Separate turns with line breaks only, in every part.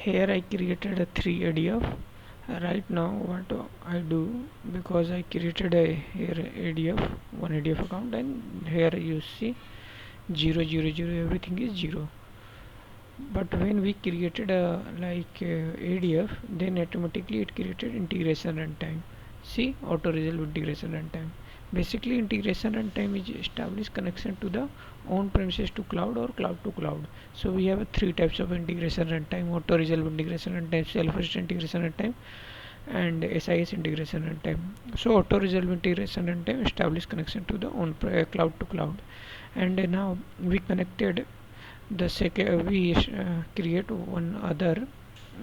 Here I created a 3 ADF. Right now what I do, because I created a here ADF, one ADF account, and here you see 000, everything is 0. But when we created a ADF, then automatically it created integration runtime. See, auto resolve integration runtime. Basically integration runtime is established connection to the on premises to cloud or cloud to cloud. So we have three types of integration runtime: auto resolve integration runtime, self-hosted integration runtime, and SIS integration runtime. So auto resolve integration runtime established connection to the on cloud to cloud. And now we connected the second, we create one other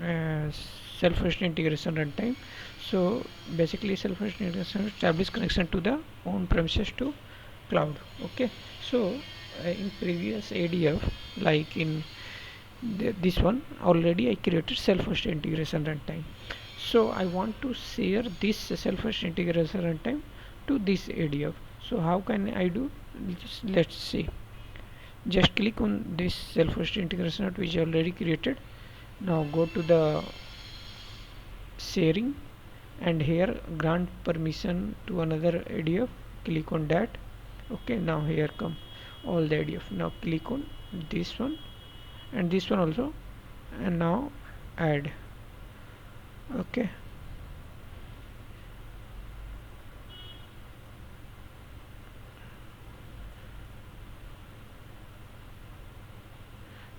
uh, self-hosted integration runtime. So basically self-hosted integration establish connection to the on premises to cloud. Okay, so in previous ADF, like in this one already I created self-hosted integration runtime. So I want to share this self-hosted integration runtime to this ADF. So how can I do? Let's see. Just click on this self-hosted integration which I already created. Now go to the sharing, and here grant permission to another ADF. Click on that. Okay, now here come all the ADF. Now click on this one and this one also, and now add. Okay,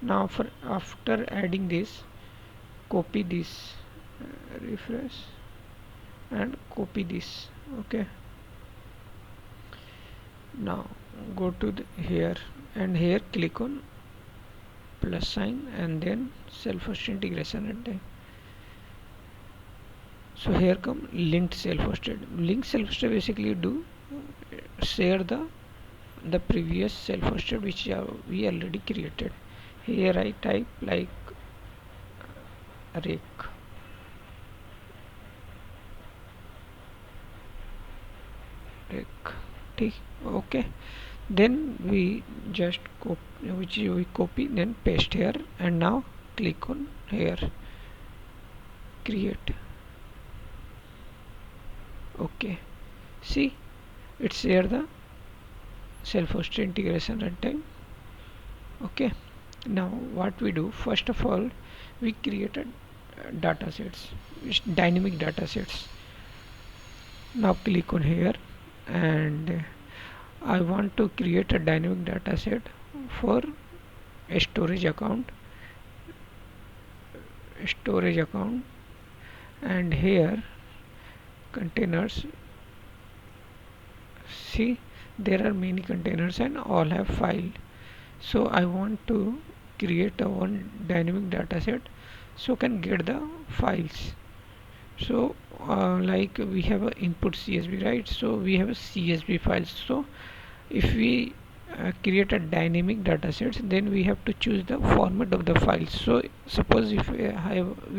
now for after adding this, copy this, refresh, and copy this. Okay, now go to here, and here click on plus sign and then self-hosted integration runtime. So here come linked self-hosted. Linked self-hosted basically do share the previous self-hosted which we already created. Here I type like rake. Okay, then we just copy, which we copy, then paste here, and now click on here, create. Okay, see, it's here the self-hosted integration runtime. Okay, now what we do, first of all we created data sets, dynamic data sets. Now click on here, and I want to create a dynamic data set for a storage account, and here containers. See, there are many containers and all have file. So I want to create a one dynamic data set so can get the files. So like we have a input CSV, right? So we have a CSV files. So if we create a dynamic data sets, then we have to choose the format of the files. So suppose if we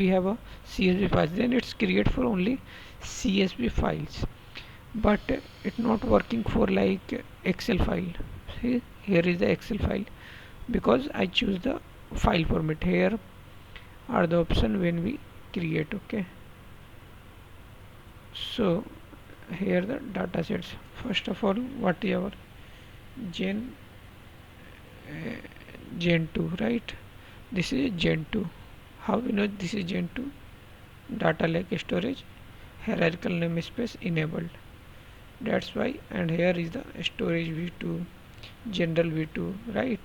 have a CSV files, then it's create for only CSV files, but it's not working for like Excel file. See, here is the Excel file, because I choose the file format. Here are the option when we create. Okay, so here the data sets. First of all, what is our gen gen 2, right? This is gen 2. How we know this is gen 2? Data lake storage hierarchical namespace enabled, that's why. And here is the storage v2, general v2, right?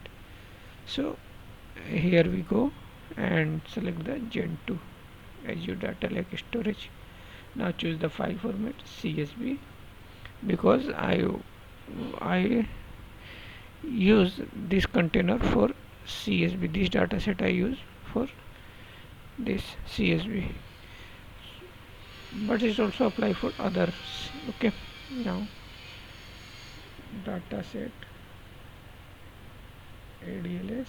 So here we go and select the gen 2 as your data lake storage. Now choose the file format CSV, because I use this container for CSV. This dataset I use for this CSV, but it also apply for others. Okay, now dataset ADLS,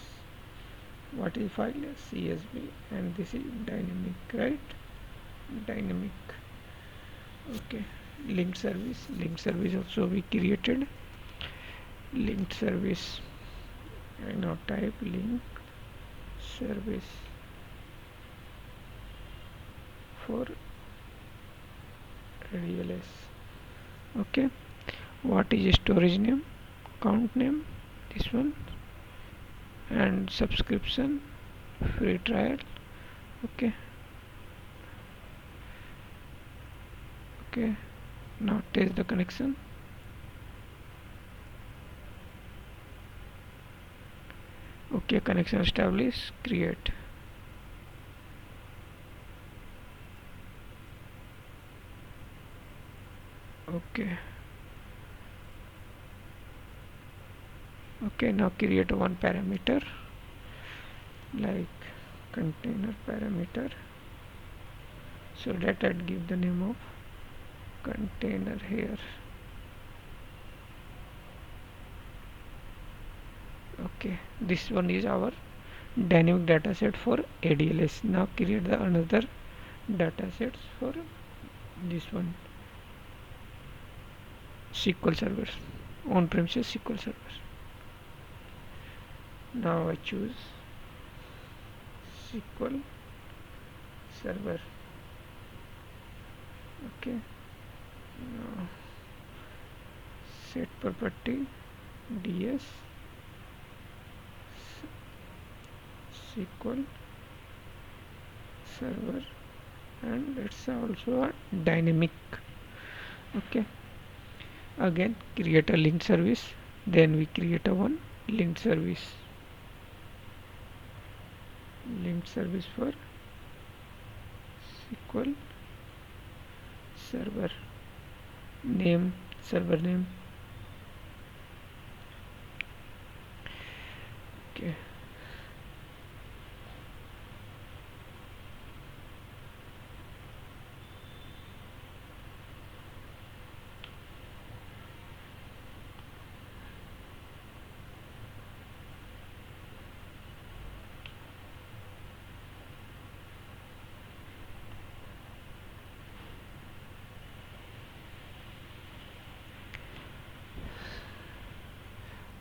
what is file? CSV, and this is dynamic, right? Dynamic. Okay, linked service also we created. Linked service, and now type link service. for ADLS. Okay, what is storage name, account name, this one, and subscription, free trial. Okay, okay, now test the connection. Okay, connection established, create. Okay, okay, now create one parameter like container parameter, so that I'd give the name of container here. Okay, this one is our dynamic dataset for ADLS. Now create the another datasets for this one, SQL server, on-premises SQL server. Now I choose SQL server. Okay, now set property ds SQL server, and it's also a dynamic. Okay, again create a linked service, then we create a one linked service for SQL server, name server name. Okay,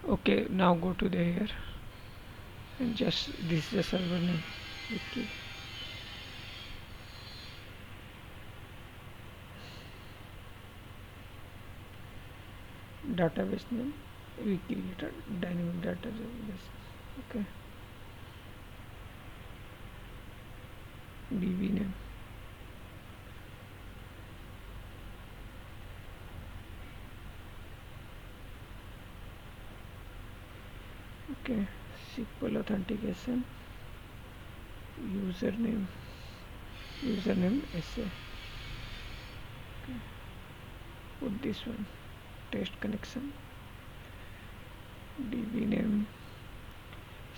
okay, now go to the here and just this is the server name. Okay, database name, we created dynamic database. Okay, DB name. Okay, SQL authentication, username SA. Okay, put this one, test connection, DB name.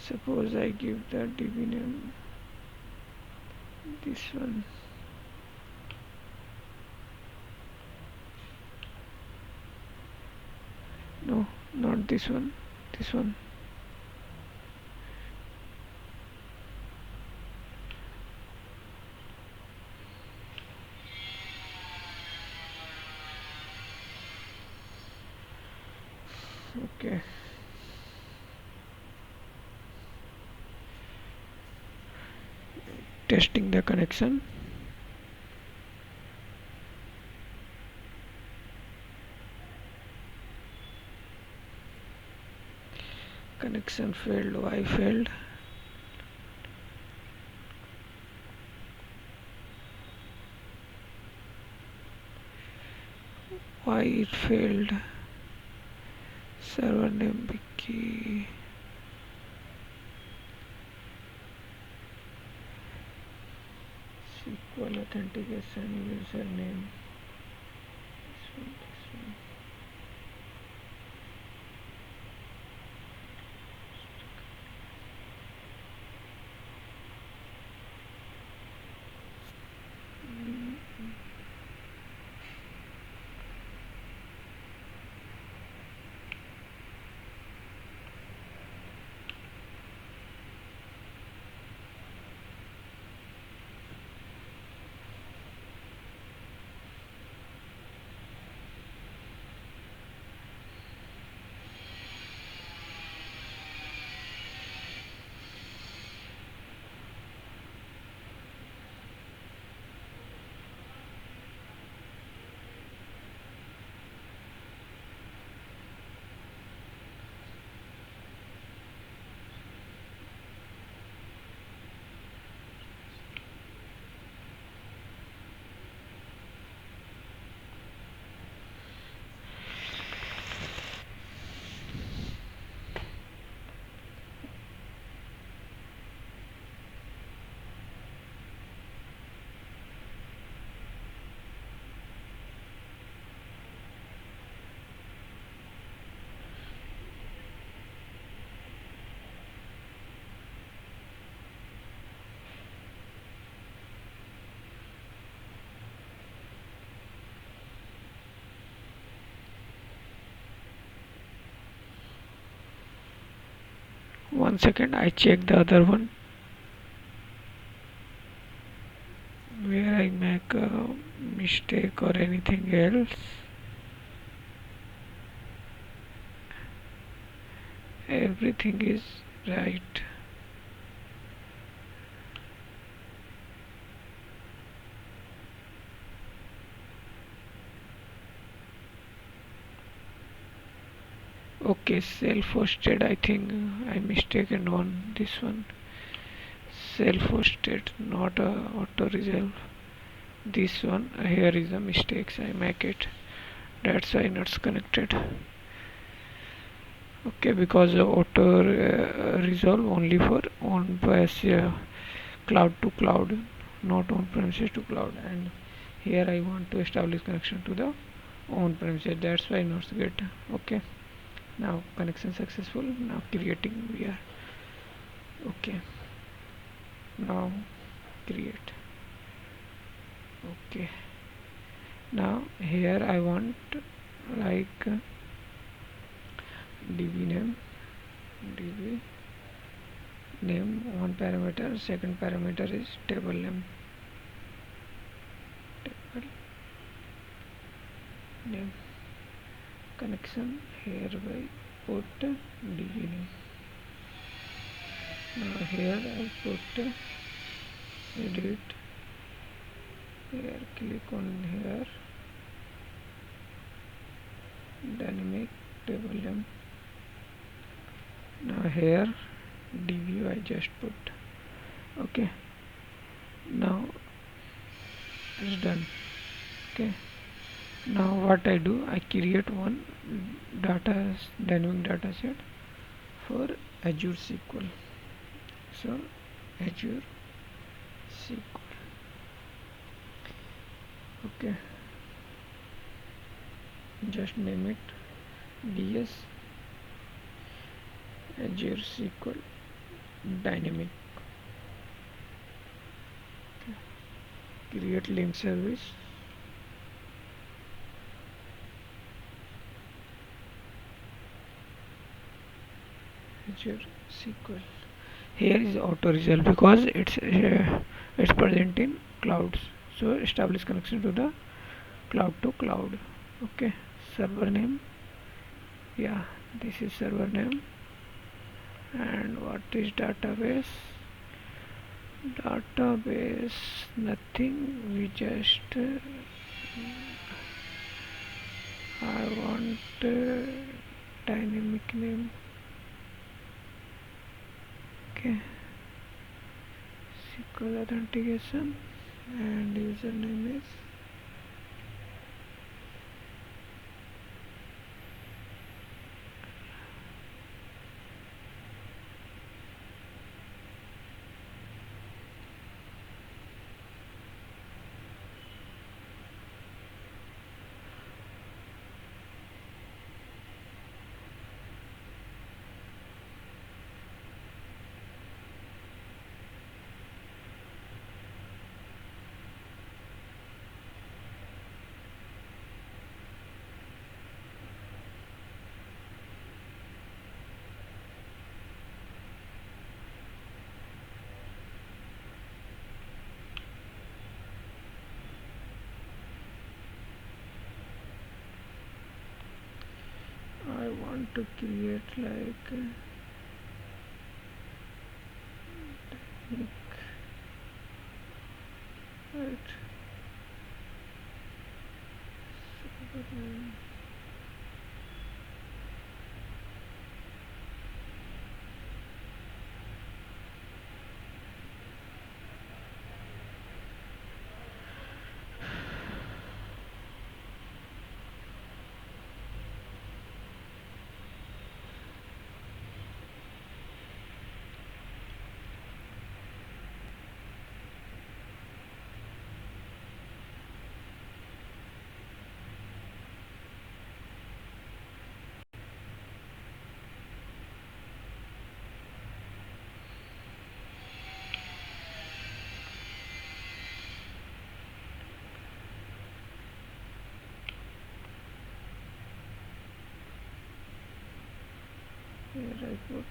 Suppose I give the DB name this one. No, not this one, this one. Okay, testing the connection. Connection failed. Why failed? Why it failed? Server name Vicky. SQL authentication username. This one. 1 second, I check the other one where I make a mistake or anything else. Everything is right. Okay, self-hosted. I think I mistaken on this one. Self-hosted, not auto resolve. This one here is the mistakes I make it. That's why not connected. Okay, because auto resolve only for on-premise cloud to cloud, not on-premises to cloud. And here I want to establish connection to the on-premises. That's why not get. Okay. Now connection successful. Now creating VR. Okay, now create. Okay, now here I want like db name one parameter, second parameter is table name, table name connection. Here by put db name. Now here I put edit. Here click on here dynamic table name. Now here db I just put. Okay, now it's done. Okay, now what I do, I create one dynamic data set for Azure SQL. So Azure SQL. Okay, just name it ds Azure SQL dynamic. Okay. Create link service. Azure SQL. Here is auto result because it's present in clouds. So establish connection to the cloud to cloud. Okay, server name. Yeah, this is server name. And what is database? Database nothing. We just I want dynamic name. Okay, SQL authentication and username is I want to create like right. Here I put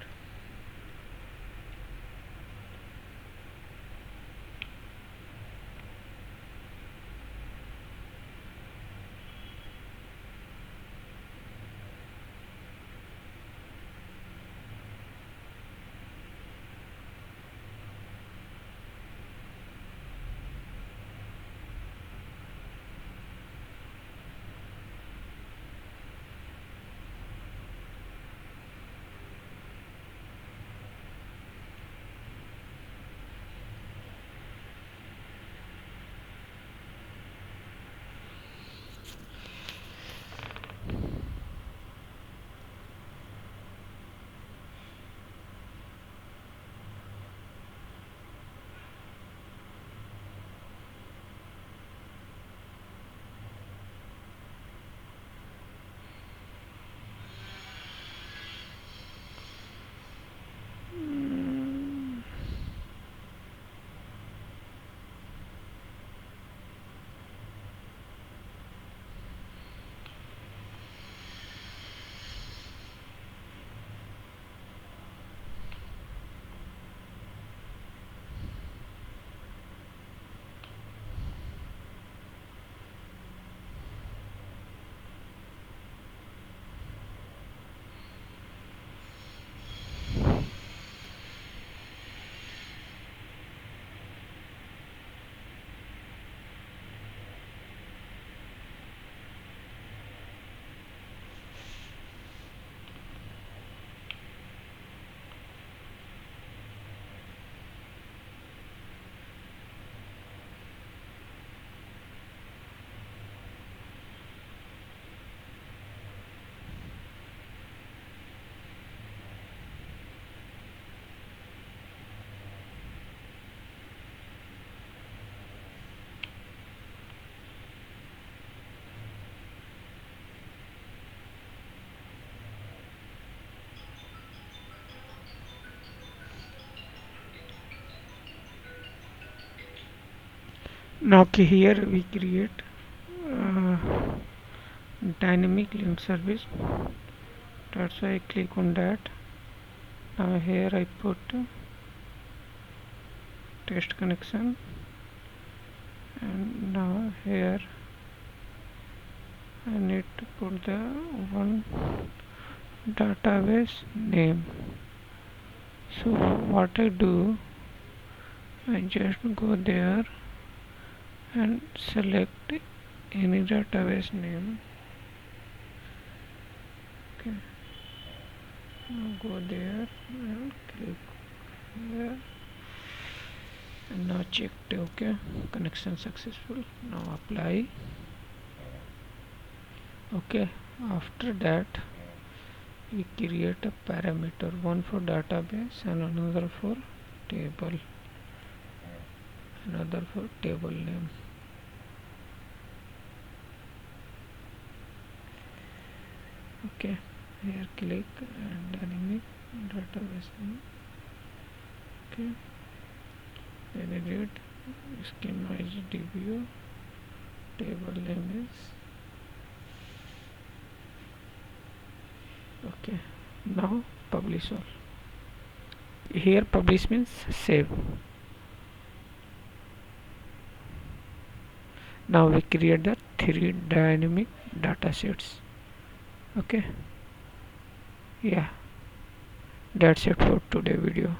Now okay, here we create uh, dynamic link service. That's why I click on that. Now here I put test connection, and now here I need to put the one database name. So what I do, I just go there and select any database name. Okay, now go there and click here, and now checked. Okay, connection successful. Now apply. Okay, after that we create a parameter, one for database and another for table, another for table name. Okay, here click and dynamic database name. Okay, edit schema is dbu, table name is. Okay, now publish all. Here publish means save. Now we create the three dynamic data sets. Okay, yeah, that's it for today video.